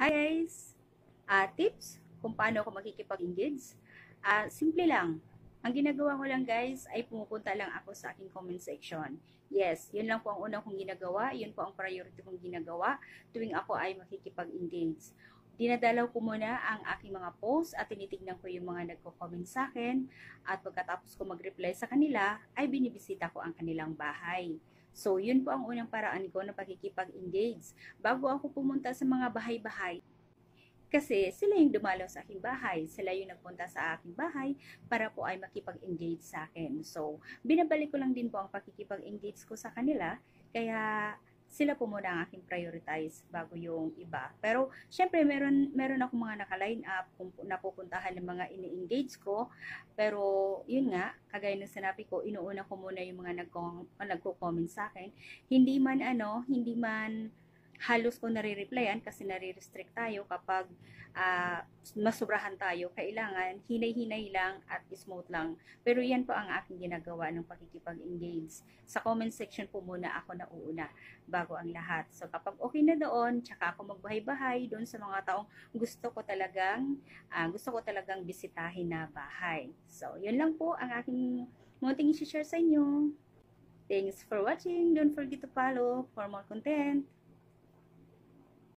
Hi guys! Tips kung paano ako makikipag-engage. Simple lang. Ang ginagawa ko lang guys ay pumupunta lang ako sa aking comment section. Yes, yun lang po ang unang kong ginagawa. Yun po ang priority kong ginagawa tuwing ako ay makikipag-engage. Dinadalaw ko muna ang aking mga posts at tinitignan ko yung mga nagko-comment sa akin at pagkatapos ko mag-reply sa kanila ay binibisita ko ang kanilang bahay. So, yun po ang unang paraan ko na pakikipag-engage bago ako pumunta sa mga bahay-bahay. Kasi sila yung dumalaw sa aking bahay, sila yung nagpunta sa aking bahay para po ay makipag-engage sa akin. So, binabalik ko lang din po ang pakikipag-engage ko sa kanila, kaya sila po muna ang aking prioritize bago yung iba. Pero, syempre, meron ako mga naka-line up kung napupuntahan ng mga ini-engage ko. Pero, yun nga, kagaya ng sinabi ko, inuuna ko muna yung mga nagko-comment sa akin. Hindi man halos ko nare-replyan kasi nare-restrict tayo kapag masubrahan tayo. Kailangan hinay-hinay lang at smooth lang. Pero yan po ang aking ginagawa ng pakikipag-engage. Sa comment section po muna ako nauuna bago ang lahat. So kapag okay na doon, tsaka ako magbahay-bahay doon sa mga taong gusto ko talagang bisitahin na bahay. So yun lang po ang aking munting i-share sa inyo. Thanks for watching. Don't forget to follow for more content.